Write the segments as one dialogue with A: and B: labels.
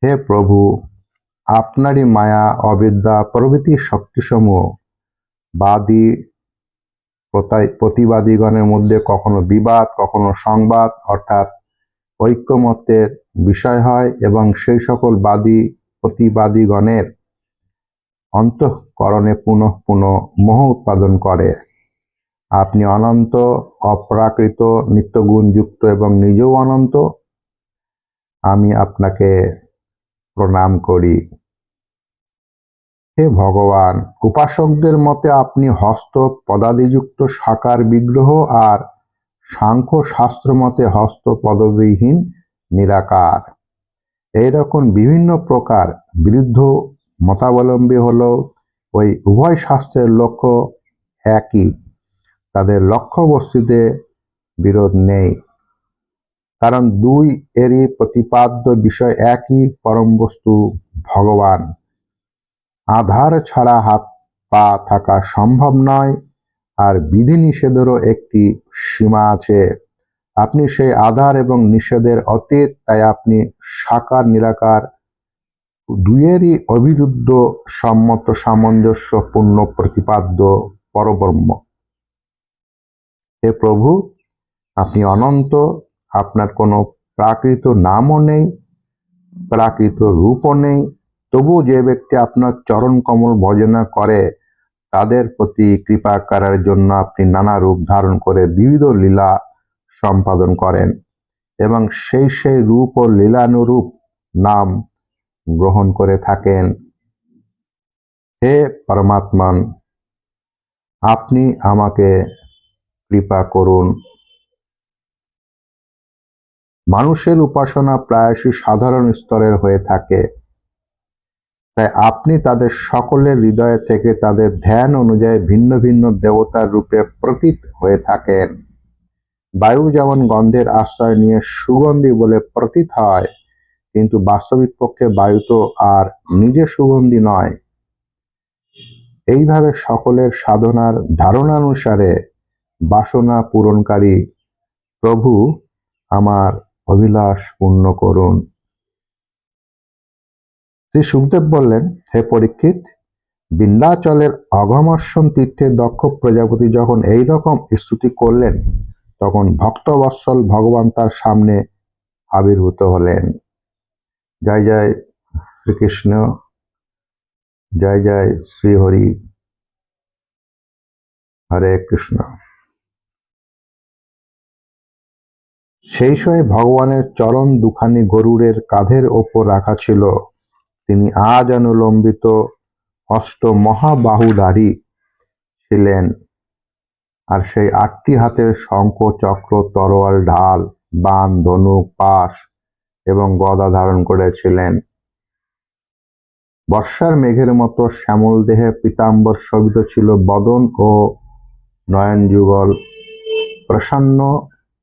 A: হে প্রভু, আপনারই মায়া, অবিদ্যা প্রভৃতি শক্তিসমূহ বাদী প্রতিবাদীগণের মধ্যে কখনো বিবাদ, কখনো সংবাদ অর্থাৎ ঐক্যমত্যের বিষয় হয় এবং সেই সকল বাদী প্রতিবাদীগণের অন্তঃকরণে পুনঃ পুনঃ মোহ উৎপাদন করে। আপনি অনন্ত, অপ্রাকৃত, নিত্যগুণযুক্ত এবং নিজেও অনন্ত। আমি আপনাকে প্রণাম করি। হে ভগবান, উপাসকদের মতে আপনি হস্ত পদাদিযুক্ত সাকার বিগ্রহ আর সাংখ্য শাস্ত্র মতে হস্ত পদবিহীন নিরাকার। এইরকম বিভিন্ন প্রকার বিরুদ্ধ মতাবলম্বী হলো ওই উভয় শাস্ত্রের লক্ষ্য একই, তাদের লক্ষ্যবস্তুতে বিরোধ নেই, কারণ দুই এরই প্রতিপাদ্য বিষয় একই, পরম বস্তু ভগবান। আধার ছাড়া হাত পা থাকা সম্ভব নয়, আর বিধিনিষেধেরও একটি সীমা আছে। আপনি সেই আধার এবং নিষেধের অতীত, তাই আপনি সাকার নিরাকার দুইয়েরই অবিরুদ্ধ সম্মত সামঞ্জস্যপূর্ণ প্রতিপাদ্য পরব্রহ্ম। হে প্রভু, আপনি অনন্ত, আপনার কোনো প্রাকৃত নামও নেই, প্রাকৃত রূপও নেই। তবু যে ব্যক্তি আপনার চরণ কমল ভজনা করে তাদের প্রতি কৃপা করার জন্য আপনি নানা রূপ ধারণ করে বিবিধ লীলা সম্পাদন করেন এবং সেই রূপ ও লীলানুরূপ নাম গ্রহণ করে থাকেন। হে পরমাত্মন, আপনি আমাকে কৃপা করুন। মানুষের উপাসনা প্রায়শই সাধারণ স্তরের হয়ে থাকে, তাই আপনি তাদের সকলের হৃদয়ে থেকে তাদের ধ্যান অনুযায়ী ভিন্ন ভিন্ন দেবতার রূপে প্রতীত হয়ে থাকেন। বায়ু যেমন গন্ধের আশ্রয় নিয়ে সুগন্ধি বলে প্রতীত হয়, কিন্তু বাস্তবিক পক্ষে বায়ু তো আর নিজে সুগন্ধি নয়। এইভাবে সকলের সাধনার ধারণানুসারে বাসনা পূরণকারী প্রভু আমার অভিলাষ পূর্ণ করুন। শ্রী সুখদেব বললেন, হে পরীক্ষিত, বিন্ধ্যাচলের অঘমর্ষণ তীর্থে দক্ষ প্রজাপতি যখন এই রকম স্তুতি করলেন, তখন ভক্তবৎসল ভগবান তার সামনে আবির্ভূত হলেন। জয় জয় শ্রীকৃষ্ণ, জয় জয় শ্রীহরি, হরে কৃষ্ণ। সেই সময় ভগবানের চরণ দুখানি গরুড়ের কাঁধের ওপর রাখা ছিল। তিনি আজ অনুলম্বিত অষ্ট মহাবাহুধারী ছিলেন, আর সেই 8টি হাতের শঙ্খ, চক্র, তরোয়াল, ঢাল, বাণ, ধনুক, পাশ এবং গদা ধারণ করেছিলেন। বর্ষার মেঘের মতো শ্যামল দেহে পীতাম্বর শোভিত ছিল বদন ও নয়নযুগল। প্রসন্ন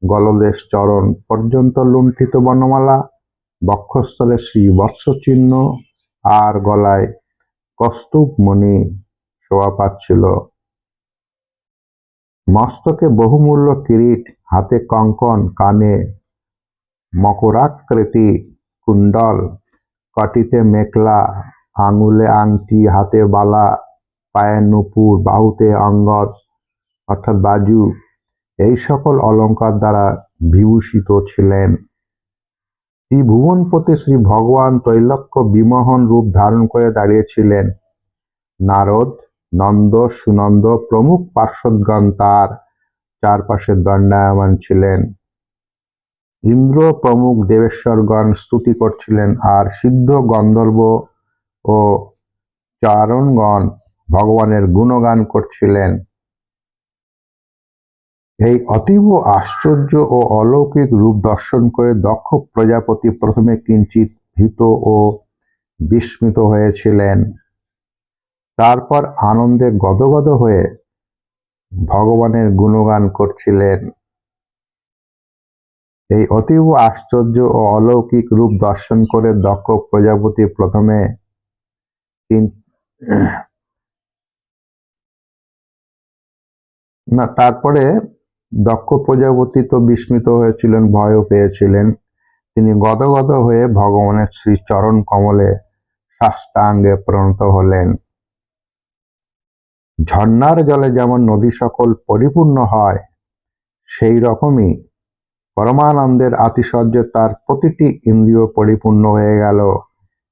A: গলদেশ চরণ পর্যন্ত লুণ্ঠিত বর্ণমালা, বক্ষস্থলে শ্রীবৎস চিহ্ন আর গলায় কৌস্তুভমণি শোভা পাচ্ছিল। মস্তকে বহুমূল্য কিরীট, হাতে কঙ্কন, কানে মকরাকৃতি কুণ্ডল, কটিতে মেখলা, আঙুলে আংটি, হাতে বালা, পায়ে নূপুর, বাহুতে অঙ্গদ অর্থাৎ বাজু, এই সকল অলঙ্কার দ্বারা বিভূষিত ছিলেন। ত্রিভুবনপতি শ্রী ভগবান ত্রৈলোক্য বিমোহন রূপ ধারণ করে দাঁড়িয়েছিলেন। নারদ, নন্দ, সুনন্দ প্রমুখ পার্শ্বদগণ তার চারপাশে দণ্ডায়মান ছিলেন। ইন্দ্র প্রমুখ দেবেশ্বরগণ স্তুতি করছিলেন, আর সিদ্ধ গন্ধর্ব ও চারণগণ ভগবানের গুণগান করছিলেন। এই অতীব আশ্চর্য ও অলৌকিক রূপ দর্শন করে দক্ষ প্রজাপতি প্রথমে কিঞ্চিৎ ভীত ও বিস্মিত হয়েছিলেন, তারপর আনন্দে গদগদ হয়ে ভগবানের গুণগান করছিলেন। এই অতীব আশ্চর্য ও অলৌকিক রূপ দর্শন করে দক্ষ প্রজাপতি প্রথমে তারপরে দক্ষ প্রজাপতি তো বিস্মিত হয়েছিলেন, ভয়ও পেয়েছিলেন, তিনি গদগদ হয়ে ভগবানের শ্রী চরণ কমলে সাষ্টাঙ্গে প্রণত হলেন। ঝর্ণার জলে যেমন নদী সকল পরিপূর্ণ হয়, সেই রকমই পরমানন্দের আতিশয্যে তার প্রতিটি ইন্দ্রিয় পরিপূর্ণ হয়ে গেল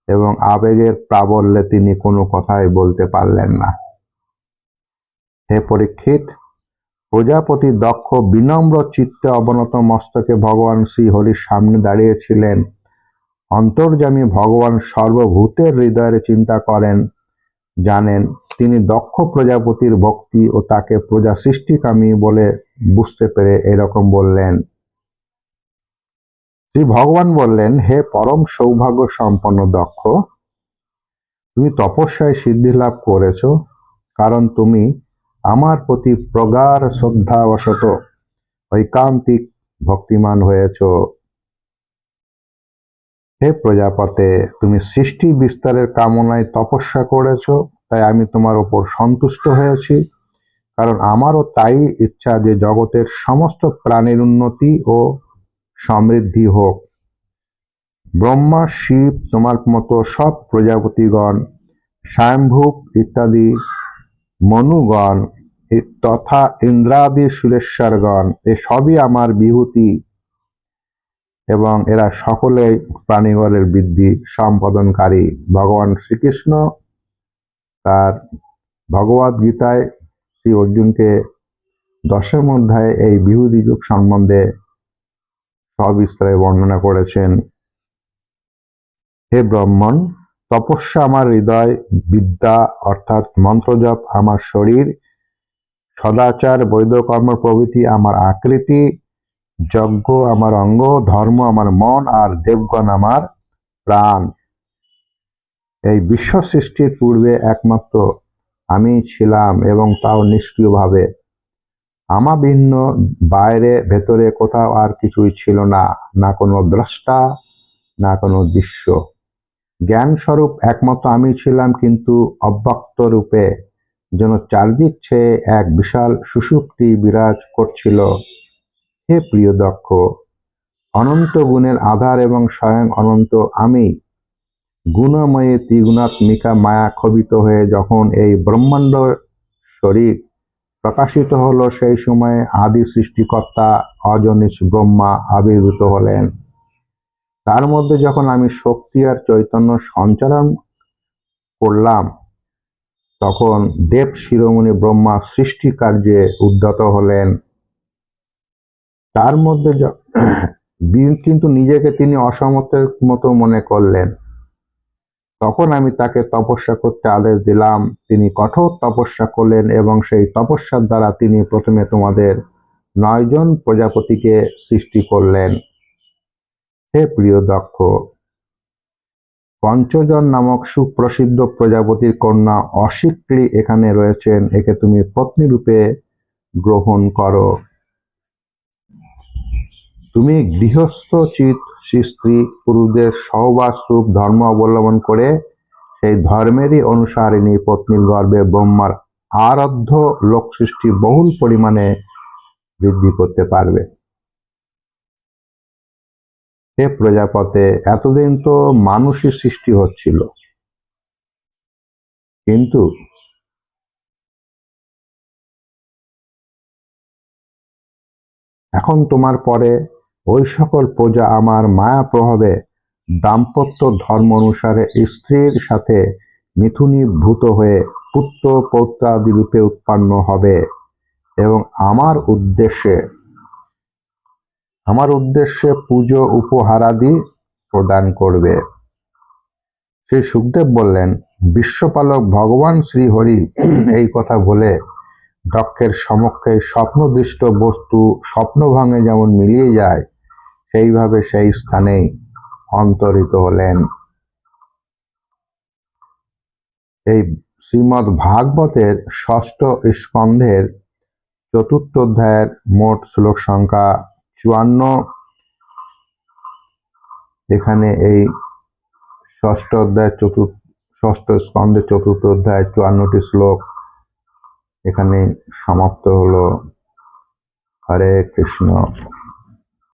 A: এবং আবেগের প্রাবল্যে তিনি কোনো কথাই বলতে পারলেন না। হে পরীক্ষিত, প্রজাপতি দক্ষ বিনম্র চিত্তে অবনত মস্তকে ভগবান শ্রীহরির সামনে দাঁড়িয়েছিলেন। অন্তর্যামী ভগবান সর্বভূতের হৃদয়ের চিন্তা করেন, জানেন। তিনি দক্ষ প্রজাপতির ভক্তি ও তাকে প্রজা সৃষ্টিকামী বলে বুঝতে পেরে এরকম বললেন। শ্রী ভগবান বললেন, হে পরম সৌভাগ্য সম্পন্ন দক্ষ, তুমি তপস্যায় সিদ্ধি লাভ করেছ, কারণ তুমি আমার প্রতি প্রগাঢ় শ্রদ্ধাবশত ঐকান্তিক ভক্তিমান হয়েছ। হে প্রজাপতে, তুমি সৃষ্টি বিস্তারের কামনায় তপস্যা করেছ, তাই আমি তোমার উপর সন্তুষ্ট হয়েছি, কারণ আমারও তাই ইচ্ছা যে জগতের সমস্ত প্রাণীর উন্নতি ও সমৃদ্ধি হোক। ব্রহ্মা, শিব, তোমার মতো সব প্রজাপতিগণ, স্বয়ম্ভূপ ইত্যাদি মনুগণ তথা ইন্দ্রাদি সুরেশ্বরগণ, এসবই আমার বিভূতি এবং এরা সকলেই প্রাণীগণের বৃদ্ধি সম্পাদনকারী। ভগবান শ্রীকৃষ্ণ তার ভগবদ গীতায় শ্রী অর্জুনকে দশম অধ্যায়ে এই বিভূতি যুগ সম্বন্ধে সবিস্তারে বর্ণনা করেছেন। হে ব্রাহ্মণ, তপস্যা আমার হৃদয়, বিদ্যা অর্থাৎ মন্ত্রজপ আমার শরীর, সদাচার বৈদ্যকর্ম প্রভৃতি আমার আকৃতি, যজ্ঞ আমার অঙ্গ, ধর্ম আমার মন, আর দেবগণ আমার প্রাণ। এই বিশ্ব সৃষ্টির পূর্বে একমাত্র আমি ছিলাম, এবং তাও নিষ্ক্রিয়ভাবে। আমা ভিন্ন বাইরে ভেতরে কোথাও আর কিছুই ছিল না, না কোনো দ্রষ্টা, না কোনো দৃশ্য। জ্ঞানস্বরূপ একমাত্র আমি ছিলাম, কিন্তু অব্যক্ত রূপে যেন চারদিক ছেয়ে এক বিশাল সুষুপ্তি বিরাজ করছিল। হে প্রিয় দক্ষ, অনন্ত গুণের আধার এবং স্বয়ং অনন্ত আমি গুণময়ী ত্রিগুণাত্মিকা মায়া ক্ষোভিত হয়ে যখন এই ব্রহ্মাণ্ড শরীর প্রকাশিত হলো, সেই সময়ে আদি সৃষ্টিকর্তা অজনীশ ব্রহ্মা আবির্ভূত হলেন। তার মধ্যে যখন আমি শক্তি আর চৈতন্য সঞ্চারণ করলাম, তখন দেব শিরোমণি ব্রহ্মা সৃষ্টি কার্যে উদ্যত হলেন। তার মধ্যে কিন্তু নিজেকে তিনি অসমর্থের মতো মনে করলেন। তখন আমি তাকে তপস্যা করতে আদেশ দিলাম। তিনি কঠোর তপস্যা করলেন এবং সেই তপস্যার দ্বারা তিনি প্রথমে তোমাদের 9 জন প্রজাপতিকে সৃষ্টি করলেন। হে প্রিয় দক্ষ, পঞ্চজন নামক সুপ্রসিদ্ধ প্রজাপতির কন্যা অশিক্রী এখানে রয়েছেন, একে তুমি পত্নী রূপে গ্রহণ করো। তুমি গৃহস্থচিত স্ত্রী পুরুষদের সহবাস রূপ ধর্ম অবলম্বন করে সেই ধর্মেরই অনুসারিণী পত্নীর গর্ভে ব্রহ্মার আরাধ্য লোক সৃষ্টি বহুল পরিমাণে বৃদ্ধি করতে পারবে। হে প্রজাপতে, এতদিন তো মানুষই সৃষ্টি হচ্ছিল, কিন্তু এখন তোমার পরে ওই সকল প্রজা আমার মায়া প্রভাবে দাম্পত্য ধর্ম অনুসারে স্ত্রীর সাথে মিথুনীভূত হয়ে পুত্র পৌত্রাদি রূপে উৎপন্ন হবে এবং আমার উদ্দেশ্যে পুজো উপহারাদি প্রদান করবে। শ্রী সুখদেব বললেন, বিশ্বপালক ভগবান শ্রীহরি এই কথা বলে দক্ষের সমক্ষে স্বপ্নদৃষ্ট বস্তু স্বপ্নভঙ্গে যেমন মিলিয়ে যায়, সেইভাবে সেই স্থানেই অন্তরিত হলেন। এই শ্রীমদ্ ভাগবতের 6ষ্ঠ স্কন্ধের 4র্থ অধ্যায়ের মোট শ্লোক সংখ্যা 54। এখানে এই 6ষ্ঠ স্কন্ধের 4র্থ অধ্যায় 54টি শ্লোক এখানে সমাপ্ত হলো। হরে কৃষ্ণ।